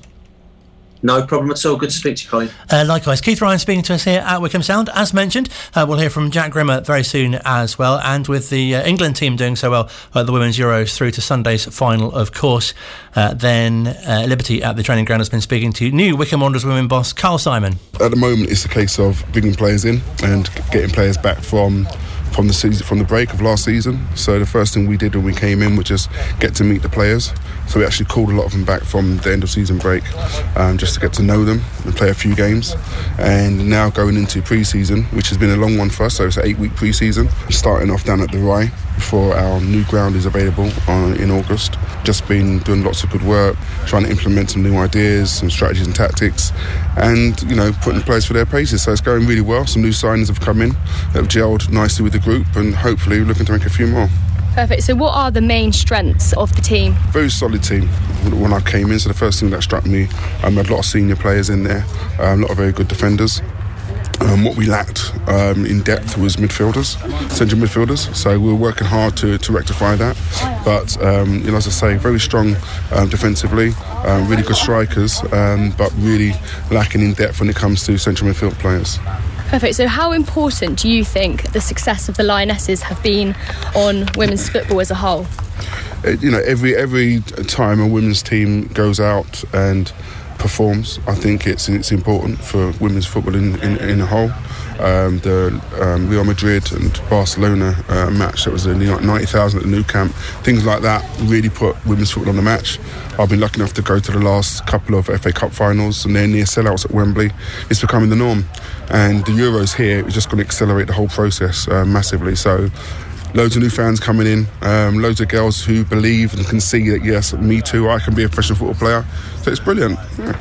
No problem at all. Good to speak to you, Colin. Likewise. Keith Ryan speaking to us here at Wycombe Sound. As mentioned, we'll hear from Jack Grimmer very soon as well. And with the England team doing so well at the Women's Euros through to Sunday's final, of course, then Liberty at the training ground has been speaking to new Wycombe Wanderers Women boss Carl Simon. At the moment, it's a case of bringing players in and getting players back from the break of last season. So the first thing we did when we came in was just get to meet the players. So we actually called a lot of them back from the end of season break, just to get to know them and play a few games. And now going into pre-season, which has been a long one for us, so it's an 8-week pre-season, starting off down at the Rye before our new ground is available in August. Just been doing lots of good work, trying to implement some new ideas, some strategies and tactics, and putting players for their paces. So it's going really well. Some new signings have come in that have gelled nicely with the group, and hopefully we're looking to make a few more. Perfect. So what are the main strengths of the team? Very solid team. When I came in, so the first thing that struck me, I had a lot of senior players in there, a lot of very good defenders. What we lacked in depth was central midfielders. So we were working hard to rectify that. But as I say, very strong defensively, really good strikers, but really lacking in depth when it comes to central midfield players. Perfect. So how important do you think the success of the Lionesses have been on women's football as a whole? Every time a women's team goes out and performs, I think it's important for women's football in a whole. The Real Madrid and Barcelona match, that was nearly 90,000 at the Nou Camp, things like that really put women's football on the match. I've been lucky enough to go to the last couple of FA Cup finals, and they're near sellouts at Wembley. It's becoming the norm, and the Euros here is just going to accelerate the whole process massively. So loads of new fans coming in, loads of girls who believe and can see that, yes, me too, I can be a professional football player. So it's brilliant. Yeah.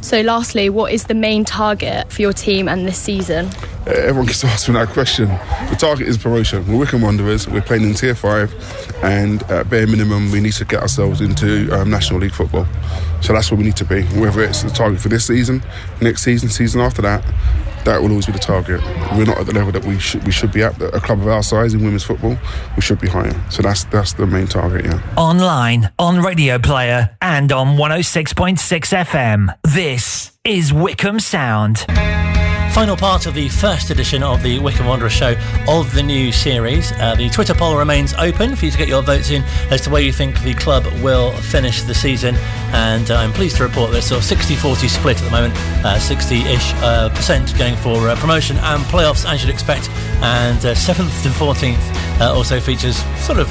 So lastly, what is the main target for your team and this season? Everyone gets to ask me that question. The target is promotion. We're Wycombe Wanderers, we're playing in Tier 5, and at bare minimum we need to get ourselves into National League football. So that's where we need to be. Whether it's the target for this season, next season, season after that, that will always be the target. We're not at the level that we should be at. A club of our size in women's football, we should be higher. So that's the main target, yeah. Online, on Radio Player, and on 106.6 FM. This is Wycombe Sound. Final part of the first edition of the Wycombe Wanderers Show of the new series. The Twitter poll remains open for you to get your votes in as to where you think the club will finish the season. And I'm pleased to report there's sort of 60-40 split at the moment, 60-ish percent going for promotion and playoffs, as you'd expect. And 7th to 14th also features sort of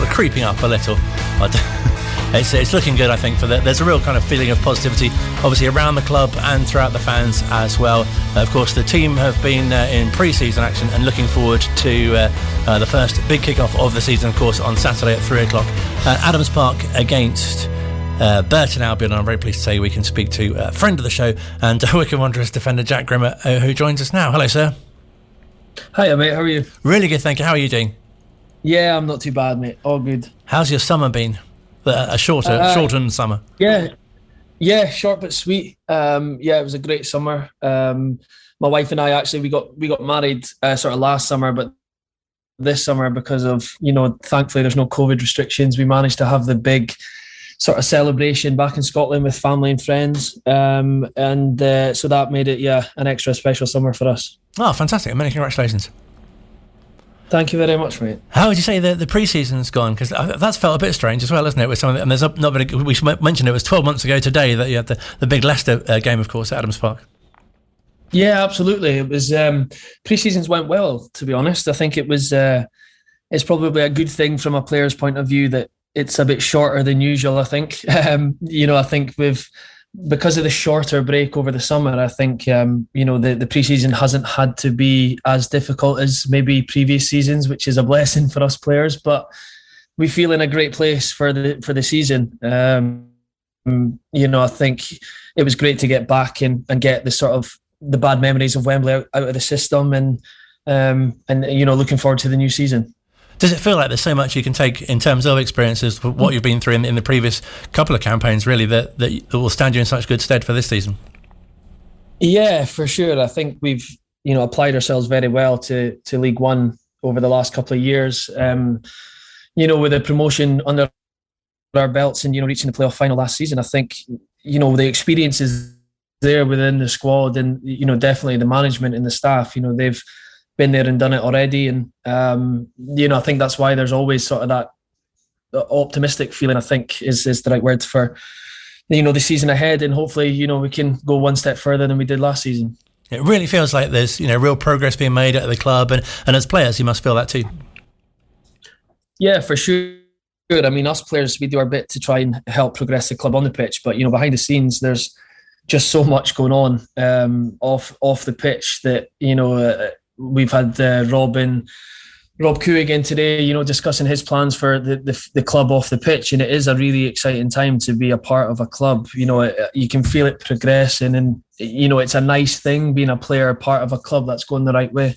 creeping up a little. It's looking good, I think. There's a real kind of feeling of positivity, obviously around the club and throughout the fans as well. Of course, the team have been in pre-season action and looking forward to the first big kick-off of the season, of course, on Saturday at 3:00 at Adams Park against Burton Albion. I'm very pleased to say we can speak to a friend of the show and Wycombe Wanderers defender Jack Grimmer, who joins us now. Hello, sir. Hiya, mate. How are you? Really good, thank you. How are you doing? Yeah, I'm not too bad, mate. All good. How's your summer been? A shortened summer. Yeah, short but sweet. It was a great summer. My wife and I actually we got married sort of last summer, but this summer, because of thankfully there's no COVID restrictions, we managed to have the big sort of celebration back in Scotland with family and friends, and so that made it an extra special summer for us. Oh, fantastic! Many congratulations. Thank you very much, mate. How would you say the pre-season's gone? Because that's felt a bit strange as well, isn't it? With some, and there's not been. We should mention it was 12 months ago today that you had the big Leicester game, of course, at Adams Park. Yeah, absolutely. It was pre-seasons went well. To be honest, I think it was. It's probably a good thing from a player's point of view that it's a bit shorter than usual. I think. I think because of the shorter break over the summer, I think the pre-season hasn't had to be as difficult as maybe previous seasons, which is a blessing for us players. But we feel in a great place for the season. I think it was great to get back and get the bad memories of Wembley out of the system, and looking forward to the new season. Does it feel like there's so much you can take in terms of experiences, what you've been through in the previous couple of campaigns, really, that will stand you in such good stead for this season? Yeah, for sure. I think we've applied ourselves very well to League One over the last couple of years. With a promotion under our belts and reaching the playoff final last season, I think the experiences there within the squad, and definitely the management and the staff. They've been there and done it already, and I think that's why there's always sort of that optimistic feeling, I think is the right word for the season ahead, and hopefully we can go one step further than we did last season. It really feels like there's real progress being made at the club, and as players you must feel that too. Yeah, for sure. I mean, us players, we do our bit to try and help progress the club on the pitch, but behind the scenes there's just so much going on off the pitch that we've had Rob Couhig in today, discussing his plans for the club off the pitch, and it is a really exciting time to be a part of a club. You can feel it progressing, and it's a nice thing being a player, part of a club that's going the right way.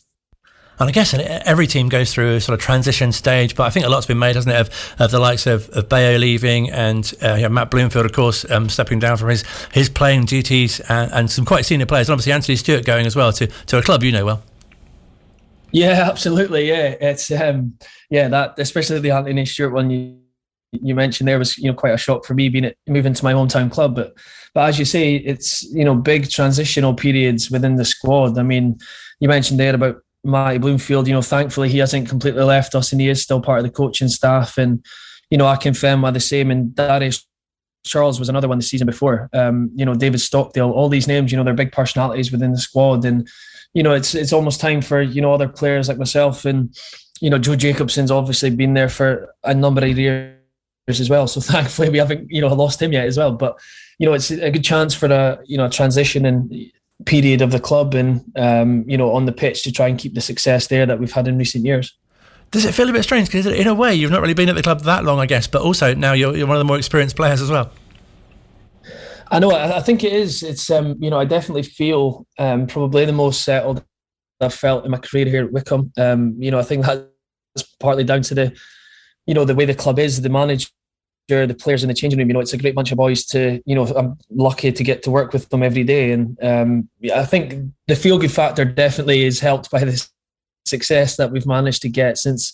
And I guess every team goes through a sort of transition stage, but I think a lot's been made, hasn't it, of the likes of Bayo leaving and Matt Bloomfield, of course, stepping down from his playing duties, and some quite senior players. And obviously Anthony Stewart going as well to a club well. Yeah, absolutely. Yeah, it's that, especially the Anthony Stewart one you mentioned there was quite a shock for me moving to my hometown club. But as you say, it's big transitional periods within the squad. I mean, you mentioned there about Matty Bloomfield. Thankfully he hasn't completely left us, and he is still part of the coaching staff. And I confirm the same. And Darius Charles was another one the season before. David Stockdale, all these names. They're big personalities within the squad, and it's almost time for other players like myself, and Joe Jacobson's obviously been there for a number of years as well. So thankfully we haven't lost him yet as well. But it's a good chance for a transition and period of the club, and on the pitch to try and keep the success there that we've had in recent years. Does it feel a bit strange? Because in a way you've not really been at the club that long, I guess, but also now you're one of the more experienced players as well. I know. I think it is. It's I definitely feel probably the most settled I've felt in my career here at Wycombe. I think that's partly down to the way the club is, the manager, the players in the changing room. It's a great bunch of boys to. I'm lucky to get to work with them every day, and I think the feel good factor definitely is helped by this success that we've managed to get since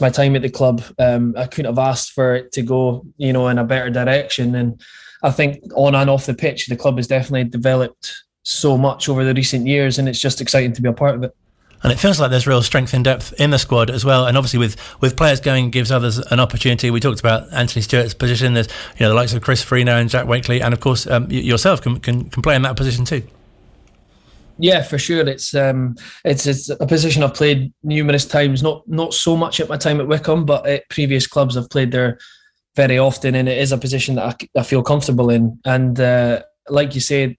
my time at the club. I couldn't have asked for it to go in a better direction, and I think on and off the pitch, the club has definitely developed so much over the recent years, and it's just exciting to be a part of it. And it feels like there's real strength and depth in the squad as well. And obviously with players going gives others an opportunity. We talked about Anthony Stewart's position. There's the likes of Chris Farino and Jack Wakely, and of course yourself can play in that position too. Yeah, for sure. It's a position I've played numerous times. Not so much at my time at Wycombe, but at previous clubs I've played there very often, and it is a position that I feel comfortable in. And like you said,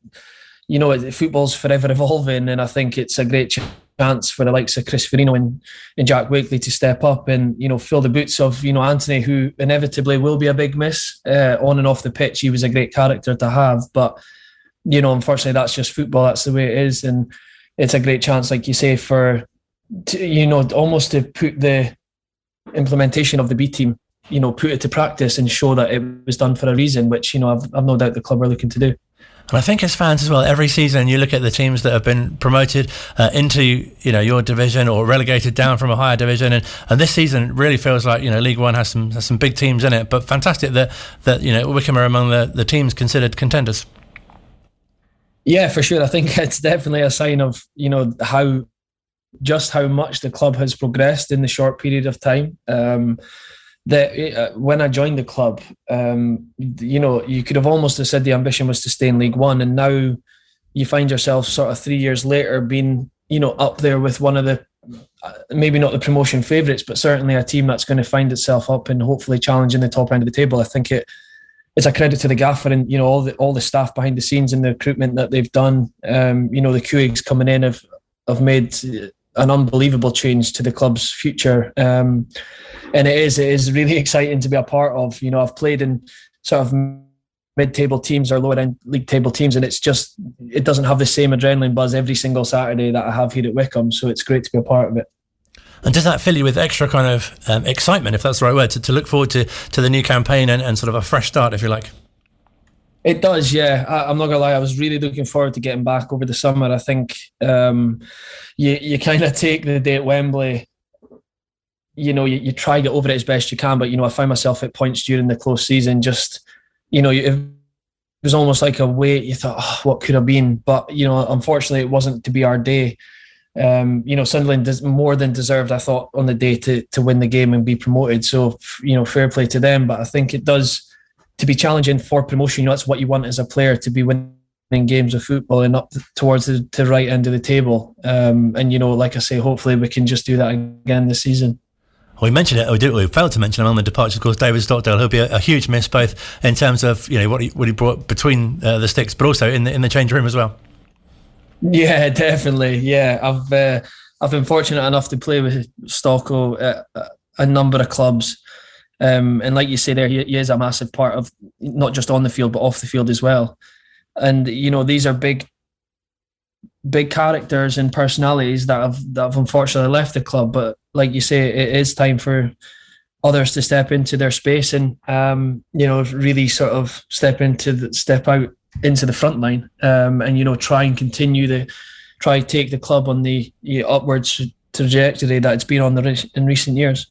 football's forever evolving, and I think it's a great chance for the likes of Chris Farino and Jack Wakely to step up and fill the boots of Anthony, who inevitably will be a big miss on and off the pitch. He was a great character to have, but unfortunately that's just football. That's the way it is, and it's a great chance, like you say, almost to put the implementation of the B team, put it to practice and show that it was done for a reason, which I've no doubt the club are looking to do. And I think as fans as well, every season you look at the teams that have been promoted into your division or relegated down from a higher division, and this season really feels like League One has some big teams in it. But fantastic that Wycombe are among the teams considered contenders. Yeah, for sure. I think it's definitely a sign of how much the club has progressed in the short period of time. That when I joined the club, you could have almost said the ambition was to stay in League One, and now you find yourself sort of 3 years later being, up there with one of the, maybe not the promotion favourites, but certainly a team that's going to find itself up and hopefully challenging the top end of the table. I think it's a credit to the gaffer and all the staff behind the scenes and the recruitment that they've done. The Couhigs coming in have made an unbelievable change to the club's future. And it is really exciting to be a part of. I've played in sort of mid-table teams or lower-end league table teams, and it doesn't have the same adrenaline buzz every single Saturday that I have here at Wycombe, so it's great to be a part of it. And does that fill you with extra kind of excitement, if that's the right word, to look forward to the new campaign and sort of a fresh start, if you like? It does, yeah. I'm not going to lie, I was really looking forward to getting back over the summer. I think you kind of take the day at Wembley, you try to get over it as best you can, but I find myself at points during the close season just, was almost like a weight. You thought, oh, what could have been? But, unfortunately, it wasn't to be our day. Sunderland more than deserved, I thought, on the day to win the game and be promoted. So, fair play to them. But I think it does, to be challenging for promotion, that's what you want as a player, to be winning games of football and up towards the right end of the table. Like I say, hopefully we can just do that again this season. We mentioned it, we failed to mention him on the departure, of course, David Stockdale. He'll be a huge miss, both in terms of what he brought between the sticks, but also in the change room as well. Yeah, definitely. Yeah, I've been fortunate enough to play with Stocko at a number of clubs, and like you say there, he is a massive part of, not just on the field but off the field as well. And these are big characters and personalities that have unfortunately left the club. But like you say, it is time for others to step into their space and really sort of step out into the front line, and try and try to take the club on the upwards trajectory that it's been on in recent years.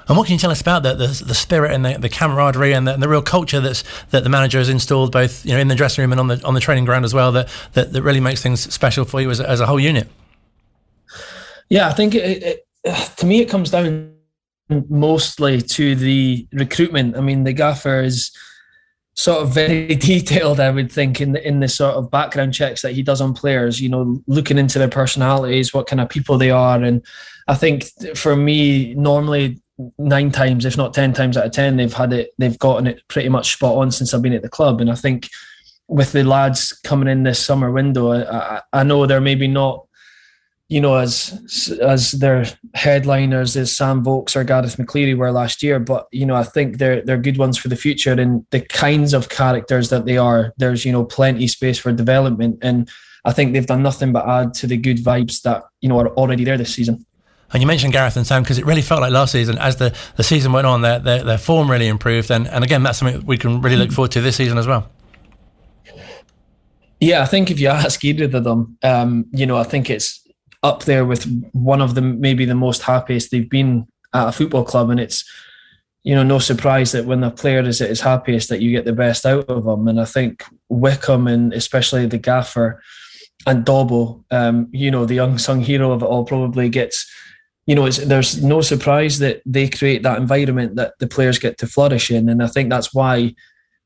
And what can you tell us about the spirit and the camaraderie and the real culture that the manager has installed, both in the dressing room and on the training ground as well, that really makes things special for you as a whole unit? Yeah, I think to me it comes down mostly to the recruitment. I mean, the gaffer is sort of very detailed, I would think, in the sort of background checks that he does on players, looking into their personalities, what kind of people they are. And I think for me, normally 9 times, if not 10 times out of 10, they've gotten it pretty much spot on since I've been at the club. And I think with the lads coming in this summer window, I know they're maybe not, as their headliners as Sam Vokes or Gareth McCleary were last year, but I think they're good ones for the future. And the kinds of characters that they are, there's plenty space for development, and I think they've done nothing but add to the good vibes that are already there this season. And you mentioned Gareth and Sam, because it really felt like last season, as the season went on, their form really improved. And again, that's something we can really look forward to this season as well. Yeah, I think if you ask either of them, I think it's up there with one of them, maybe the most happiest they've been at a football club. And it's, no surprise that when a player is at his happiest, that you get the best out of them. And I think Wycombe, and especially the gaffer and Dobbo, the unsung hero of it all, probably gets... there's no surprise that they create that environment that the players get to flourish in. And I think that's why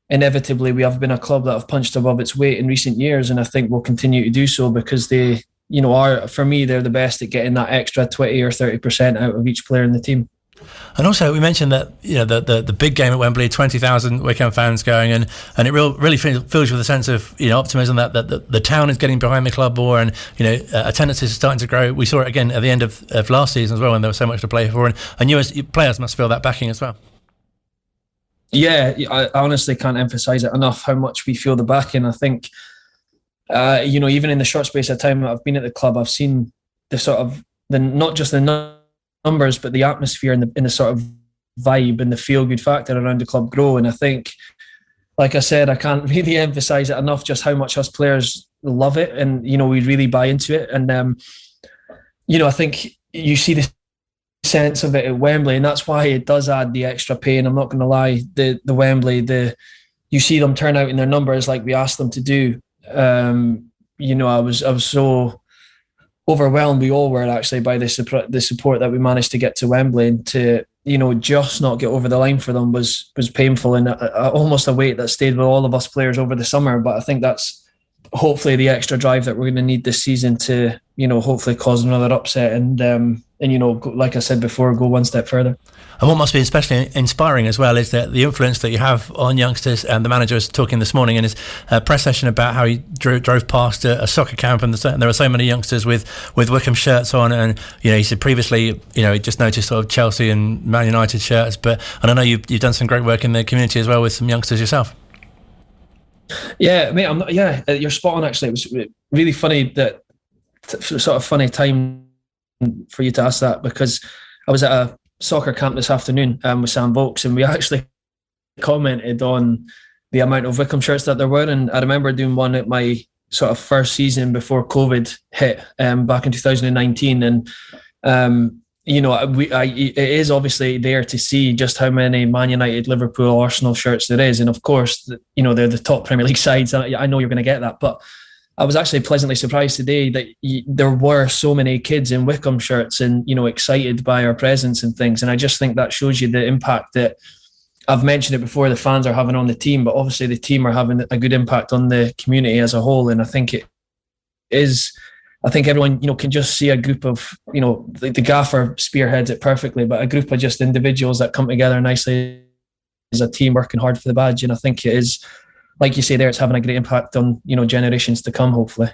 inevitably we have been a club that have punched above its weight in recent years. And I think we'll continue to do so because they, are, for me, they're the best at getting that extra 20 or 30% out of each player in the team. And also, we mentioned that the big game at Wembley, 20,000 Wycombe fans going, and it really fills you with a sense of optimism that the town is getting behind the club more, and attendance is starting to grow. We saw it again at the end of last season as well, when there was so much to play for, and you as players must feel that backing as well. Yeah, I honestly can't emphasise it enough how much we feel the backing. I think even in the short space of time that I've been at the club, I've seen the sort of not just the numbers, but the atmosphere and the sort of vibe and the feel-good factor around the club grow. And I think, like I said, I can't really emphasise it enough just how much us players love it, and we really buy into it. And I think you see the sense of it at Wembley, and that's why it does add the extra pain. I'm not going to lie, the Wembley, you see them turn out in their numbers like we asked them to do. I was so overwhelmed, we all were actually, by the support that we managed to get to Wembley, and to just not get over the line for them was painful, and almost a weight that stayed with all of us players over the summer. But I think that's hopefully the extra drive that we're going to need this season to hopefully cause another upset and like I said before, go one step further. And what must be especially inspiring as well is that the influence that you have on youngsters. And the manager was talking this morning in his press session about how he drove past a soccer camp, and there are so many youngsters with Wycombe shirts on. And he said previously, he just noticed sort of Chelsea and Man United shirts. And I know you've done some great work in the community as well with some youngsters yourself. Yeah, mate. You're spot on. Actually, it was really funny funny time for you to ask that, because I was at a soccer camp this afternoon with Sam Vokes, and we actually commented on the amount of Wycombe shirts that there were. And I remember doing one at my sort of first season before COVID hit back in 2019, and it is obviously there to see just how many Man United, Liverpool, Arsenal shirts there is. And of course, they're the top Premier League sides. I know you're going to get that. But I was actually pleasantly surprised today that there were so many kids in Wycombe shirts and, excited by our presence and things. And I just think that shows you the impact that, I've mentioned it before, the fans are having on the team, but obviously the team are having a good impact on the community as a whole. And I think everyone, can just see a group of, the gaffer spearheads it perfectly, but a group of just individuals that come together nicely as a team working hard for the badge. And I think it is, like you say there, it's having a great impact on, generations to come, hopefully.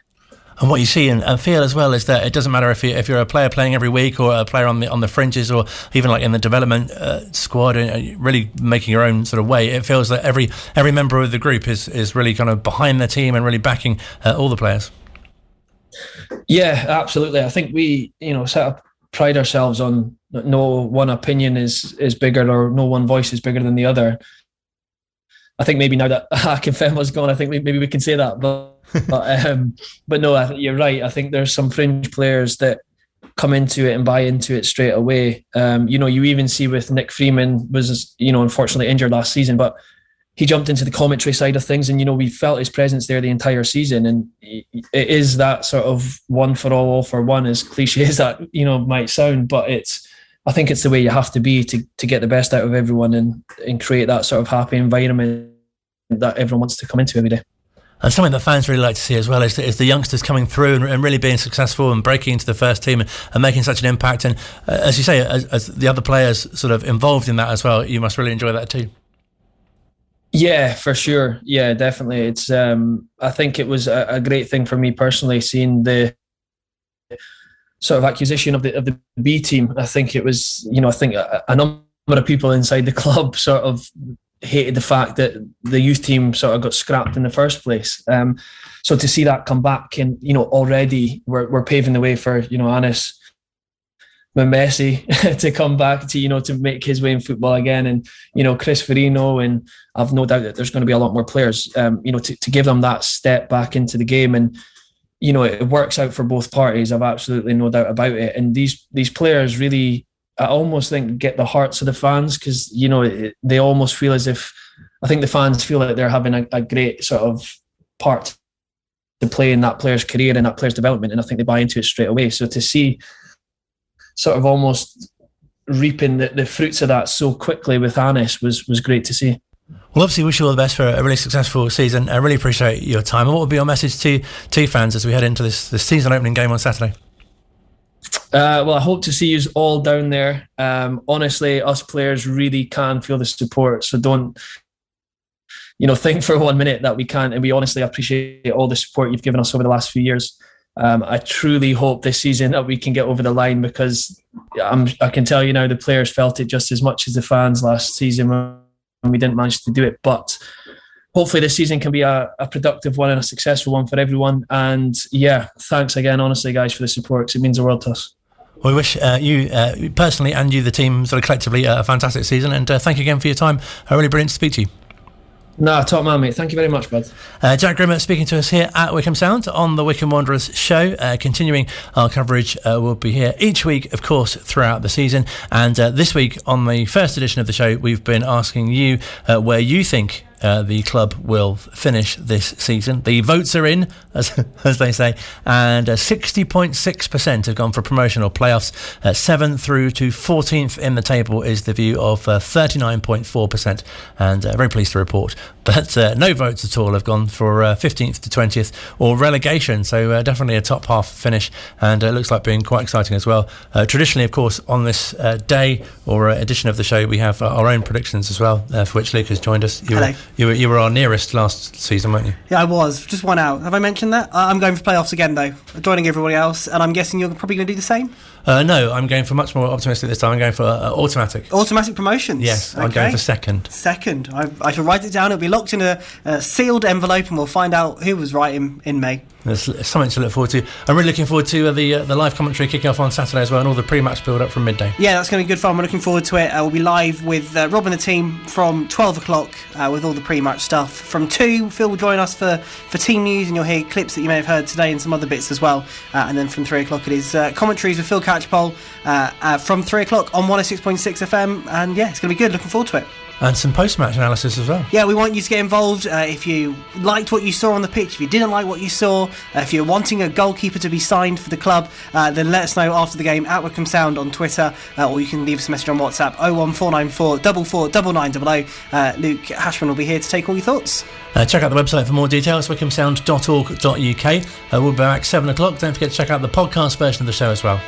And what you see and feel as well is that it doesn't matter if you're a player playing every week or a player on the fringes or even like in the development squad, really making your own sort of way. It feels that every member of the group is really kind of behind the team and really backing all the players. Yeah, absolutely. I think we, pride ourselves on no one opinion is bigger or no one voice is bigger than the other. I think maybe now that Akinfenwa's gone, I think maybe we can say that. But no, I think you're right. I think there's some fringe players that come into it and buy into it straight away. You even see with Nick Freeman was, unfortunately injured last season, but he jumped into the commentary side of things, and we felt his presence there the entire season. And it is that sort of one for all for one, as cliche as that might sound, but I think it's the way you have to be to get the best out of everyone and create that sort of happy environment that everyone wants to come into every day. And something that fans really like to see as well is the youngsters coming through and really being successful and breaking into the first team and making such an impact. And as you say, as the other players sort of involved in that as well, you must really enjoy that too. Yeah, for sure. Yeah, definitely. It's I think it was a great thing for me personally, seeing the sort of acquisition of the B team. I think it was, I think a number of people inside the club sort of hated the fact that the youth team sort of got scrapped in the first place. So to see that come back and, already we're paving the way for, Anis Messi to come back to make his way in football again, and Chris Farino, and I've no doubt that there's going to be a lot more players to give them that step back into the game, and it works out for both parties. I've absolutely no doubt about it. And these players really, I almost think, get the hearts of the fans, because they almost feel as if, I think the fans feel like they're having a great sort of part to play in that player's career and that player's development, and I think they buy into it straight away. So to see sort of almost reaping the fruits of that so quickly with Anis was great to see. Well, obviously, wish you all the best for a really successful season. I really appreciate your time. And what would be your message to fans as we head into this season opening game on Saturday? Well, I hope to see you all down there. Honestly, us players really can feel the support, so don't think for 1 minute that we can't. And we honestly appreciate all the support you've given us over the last few years. I truly hope this season that we can get over the line, because I can tell you now the players felt it just as much as the fans last season when we didn't manage to do it. But hopefully this season can be a productive one and a successful one for everyone. And yeah, thanks again, honestly, guys, for the support, because it means the world to us. We wish you personally and you, the team, sort of collectively, a fantastic season. And thank you again for your time. Really brilliant to speak to you. No, top man, mate. Thank you very much, bud. Jack Grimmer speaking to us here at Wycombe Sound on the Wycombe Wanderers Show. Continuing our coverage, we'll be here each week, of course, throughout the season. And this week, on the first edition of the show, we've been asking you where you think the club will finish this season. The votes are in, as they say, and 60.6% have gone for promotion or playoffs. 7th through to 14th in the table is the view of 39.4%, and very pleased to report that no votes at all have gone for 15th to 20th or relegation. So definitely a top half finish, and it looks like being quite exciting as well. Traditionally, of course, on this day or edition of the show, we have our own predictions as well, for which Luke has joined us. Hello. You were our nearest last season, weren't you? Yeah, I was. Just one out. Have I mentioned that? I'm going for playoffs again, though. Joining everybody else, and I'm guessing you're probably going to do the same? No, I'm going for much more optimistic this time. I'm going for automatic. Automatic promotions? Yes, I'm going for second. I shall write it down. It'll be locked in a sealed envelope, and we'll find out who was right in May. There's something to look forward to. I'm really looking forward to the live commentary kicking off on Saturday as well, and all the pre-match build-up from midday. Yeah, that's going to be good fun. We're looking forward to it. We'll be live with Rob and the team from 12 o'clock with all the pre-match stuff. From 2, Phil will join us for team news, and you'll hear clips that you may have heard today and some other bits as well. And then from 3 o'clock it is commentaries with Phil Catchpole from 3 o'clock on 106.6 FM. And yeah, it's going to be good. Looking forward to it. And some post-match analysis as well. Yeah, we want you to get involved. If you liked what you saw on the pitch, if you didn't like what you saw, if you're wanting a goalkeeper to be signed for the club, then let us know after the game at Wycombe Sound on Twitter, or you can leave us a message on WhatsApp 01494 449900. Luke Hashman will be here to take all your thoughts. Check out the website for more details, wycombesound.org.uk. We'll be back 7 o'clock. Don't forget to check out the podcast version of the show as well.